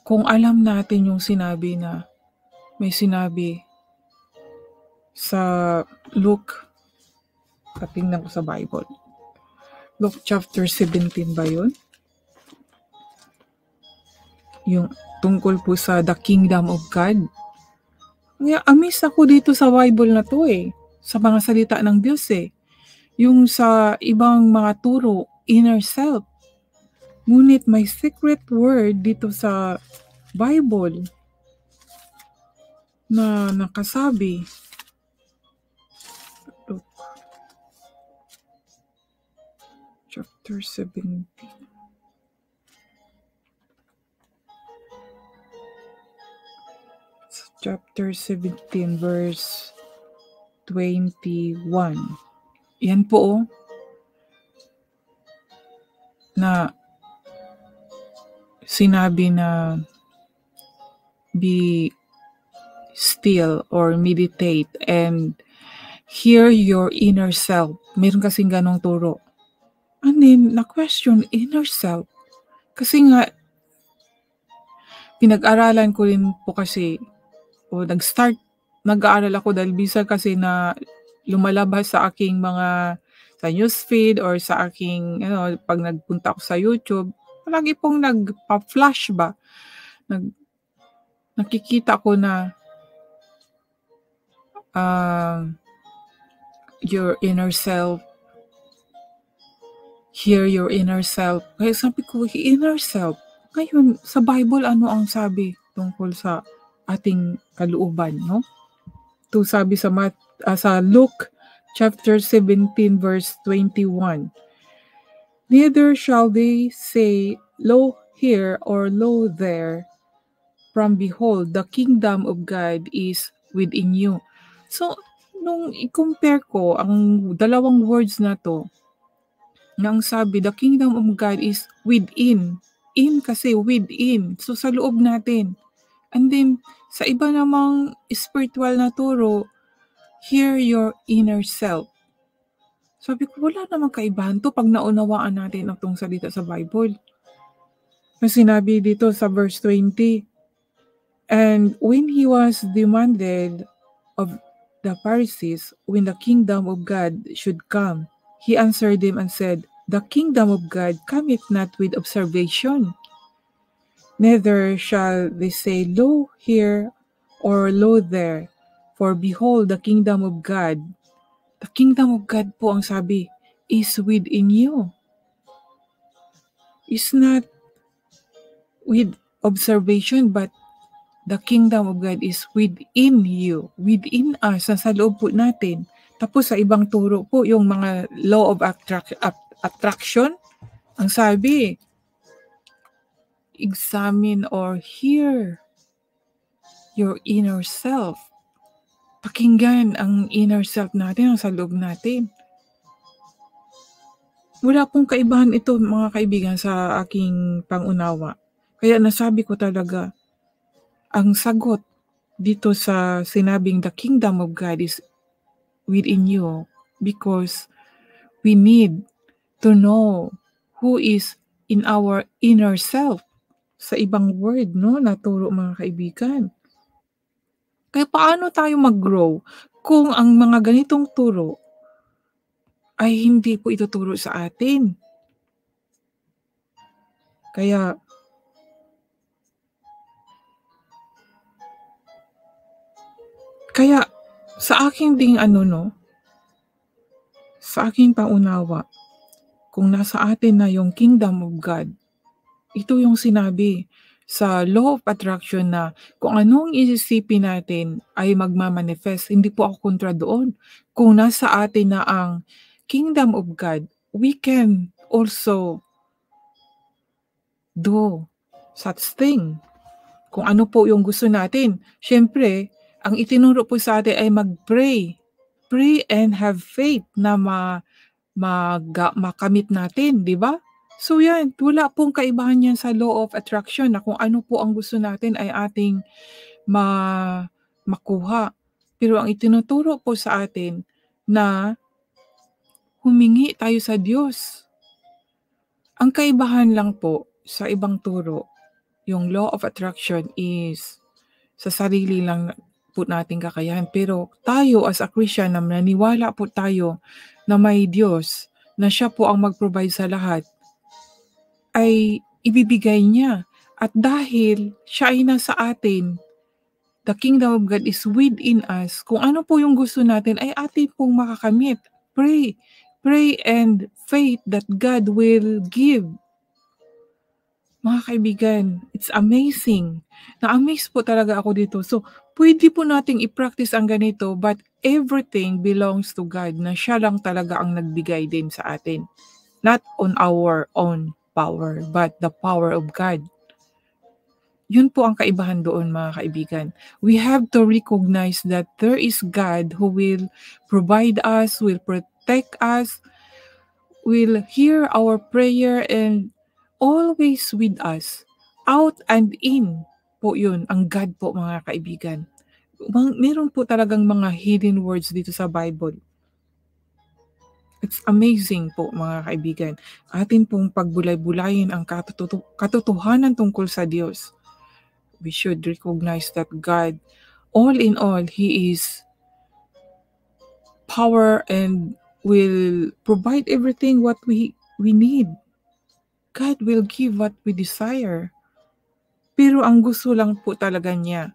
kung alam natin yung sinabi na may sinabi sa Luke, patingnan ko sa Bible. Luke chapter 17 ba yun? Yung tungkol po sa the kingdom of God. Kaya amaze ako dito sa Bible na to sa mga salita ng Diyos yung sa ibang mga turo, inner self. Ngunit may secret word dito sa Bible na nakasabi. Look. Chapter 17. Chapter 17 verse 21. Yan po na sinabi na be still or meditate and hear your inner self. Meron kasing ganong turo. And then, na-question inner self. Kasi nga, pinag-aralan ko rin po kasi, nag-aaral ako dahil bisa kasi na lumalabas sa aking mga, sa newsfeed or sa aking, pag nagpunta ako sa YouTube, palagi pong nagpa-flash ba? Nakikita ko na your inner self, hear your inner self. Kaya sabi ko, inner self. Ngayon, sa Bible, ano ang sabi tungkol sa ating kalooban, no? Ito sabi sa Luke chapter 17 verse 21. Neither shall they say, lo here or lo there, from behold, the kingdom of God is within you. So, nung i-compare ko ang dalawang words na to, nang sabi, the kingdom of God is within. In kasi within. So, sa loob natin. And then, sa iba namang spiritual na turo, hear your inner self. Sabi ko, wala namang kaibahan to pag naunawaan natin itong salita sa Bible. Kasi sinabi dito sa verse 20, and when he was demanded of the Pharisees when the kingdom of God should come, he answered them and said, the kingdom of God cometh not with observation. Neither shall they say, lo here or lo there, for behold, the kingdom of God. The kingdom of God po ang sabi, is within you. It's not with observation, but the kingdom of God is within you, within us, sa loob po natin. Tapos sa ibang turo po, yung mga law of attraction, ang sabi, examine or hear your inner self. Pakinggan ang inner self natin, ang sa loob natin. Wala pong kaibahan ito, mga kaibigan, sa aking pangunawa. Kaya nasabi ko talaga, ang sagot dito sa sinabing the kingdom of God is within you because we need to know who is in our inner self. Sa ibang word, no, naturo mga kaibigan. Kaya paano tayo mag-grow kung ang mga ganitong turo ay hindi po ituturo sa atin? Kaya sa aking ding sa aking paunawa, kung nasa atin na yung kingdom of God, ito yung sinabi sa law of attraction na kung anong isisipin natin ay magmamanifest. Hindi po ako kontra doon. Kung nasa atin na ang kingdom of God, we can also do such thing. Kung ano po yung gusto natin. Siyempre, ang itinuro po sa atin ay mag-pray. Pray and have faith na makamit natin, di ba? So yan, wala pong kaibahan yan sa law of attraction na kung ano po ang gusto natin ay ating makuha. Pero ang itinuturo po sa atin na humingi tayo sa Diyos. Ang kaibahan lang po sa ibang turo, yung law of attraction is sa sarili lang po nating kakayahan. Pero tayo as a Christian na naniwala po tayo na may Diyos, na siya po ang mag-provide sa lahat, ay ibibigay niya. At dahil siya ay nasa atin, the kingdom of God is within us. Kung ano po yung gusto natin ay atin pong makakamit. Pray. Pray and faith that God will give. Mga kaibigan, it's amazing. Na-amaze po talaga ako dito. So, pwede po nating i-practice ang ganito, but everything belongs to God, na siya lang talaga ang nagbigay din sa atin. Not on our own power, but the power of God. Yun po ang kaibahan doon, mga kaibigan. We have to recognize that there is God who will provide us, will protect us, will hear our prayer, and always with us. Out and in po yun, ang God po, mga kaibigan. Meron po talagang mga hidden words dito sa Bible. It's amazing po, mga kaibigan. Atin pong pagbulay-bulayin ang katotohanan tungkol sa Diyos. We should recognize that God, all in all, He is power and will provide everything what we need. God will give what we desire. Pero ang gusto lang po talaga niya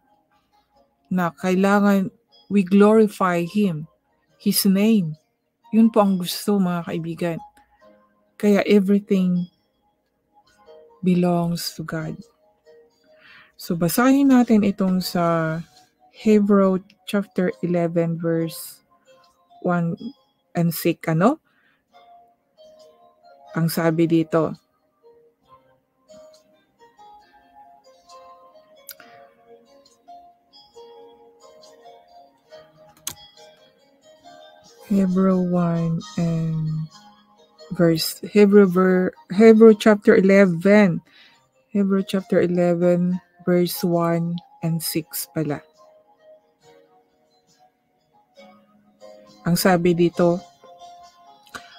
na kailangan we glorify Him, His name. Yun po ang gusto, mga kaibigan. Kaya everything belongs to God. So basahin natin itong sa Hebrew chapter 11 verse 1 and 6, ano? Ang sabi dito, Hebrew 1 and Hebrew chapter 11. Hebrew chapter 11 verse 1 and 6 pala. Ang sabi dito,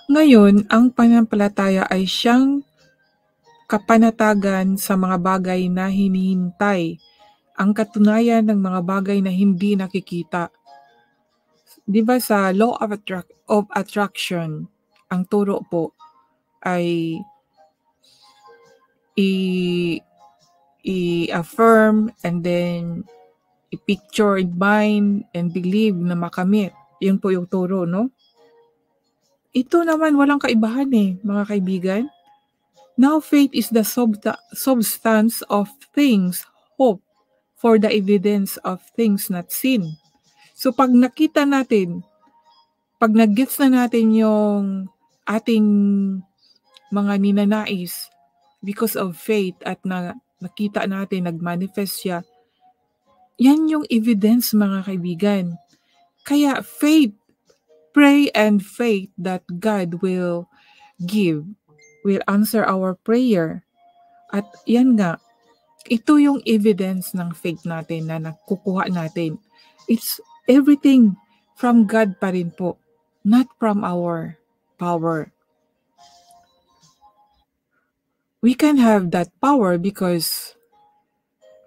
ngayon, ang pananampalataya ay siyang kapanatagan sa mga bagay na hinihintay, ang katunayan ng mga bagay na hindi nakikita. Di ba sa law of attraction, ang turo po ay i-affirm and then i-picture in mind and believe na makamit. Yun po yung turo, no? Ito naman walang kaibahan mga kaibigan. Now faith is the substance of things hoped for, the evidence of things not seen. So pag nakita natin, pag nag-gets na natin yung ating mga ninanais because of faith at nakita natin, nag-manifest siya, yan yung evidence, mga kaibigan. Kaya faith, pray and faith that God will give, will answer our prayer. At yan nga, ito yung evidence ng faith natin na nakukuha natin. It's everything from God pa rin po, not from our power. We can have that power because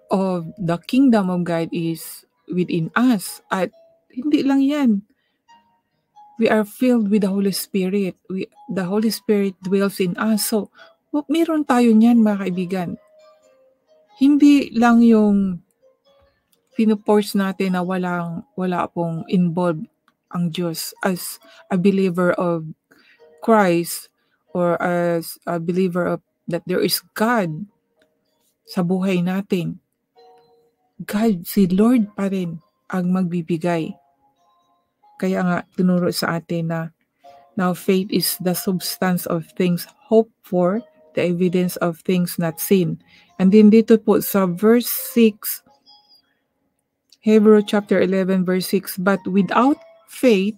of the kingdom of God is within us. At hindi lang yan. We are filled with the Holy Spirit. The Holy Spirit dwells in us. So, meron tayo niyan, mga kaibigan. Hindi lang yung pinuforce natin na wala pong involved ang Diyos as a believer of Christ or as a believer of that there is God sa buhay natin. God, si Lord pa rin ang magbibigay. Kaya nga, tinuro sa atin na now faith is the substance of things hoped for, the evidence of things not seen. And then dito po sa verse 6, Hebrew chapter 11 verse 6, but without faith,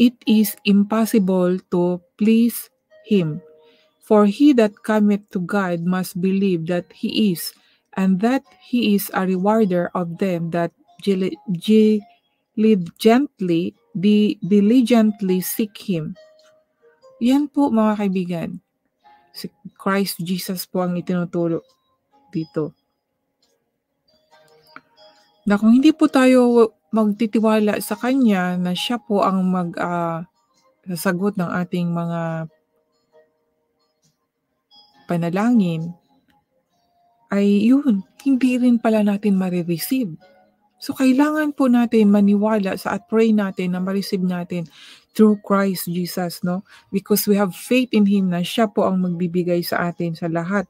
it is impossible to please Him. For he that cometh to God must believe that He is, and that He is a rewarder of them that diligently seek Him. Yan po, mga kaibigan. Si Christ Jesus po ang itinuturo. dito. Na kung hindi po tayo magtitiwala sa kanya na siya po ang sasagot ng ating mga panalangin, ay yun, hindi rin pala natin mare-receive. So kailangan po natin maniwala at pray natin na ma-receive natin through Christ Jesus, no? Because we have faith in Him na siya po ang magbibigay sa atin sa lahat.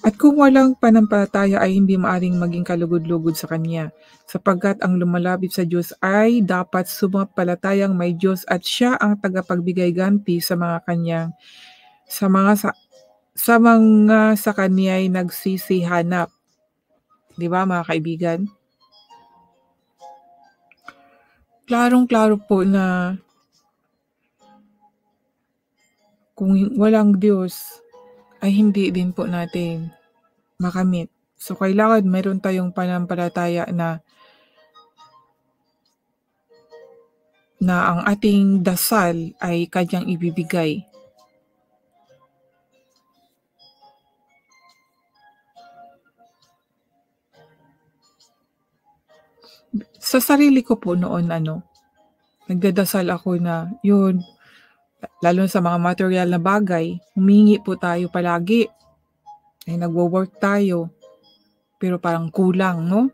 At kung walang panampalataya ay hindi maaring maging kalugod-lugod sa Kanya, sapagkat ang lumalapit sa Diyos ay dapat sumampalatayang may Diyos at siya ang tagapagbigay ganti sa mga kanyang sa mga sa Kanya ay nagsisihanap. 'Di ba mga kaibigan? Klarong-klaro po na kung walang Diyos ay hindi din po natin makamit. So kailangan meron tayong panampalataya na ang ating dasal ay Kanyang ibibigay. Sa sarili ko po noon nagdadasal ako na yun, lalo sa mga material na bagay, humingi po tayo palagi. Ay nagwo-work tayo, pero parang kulang, no?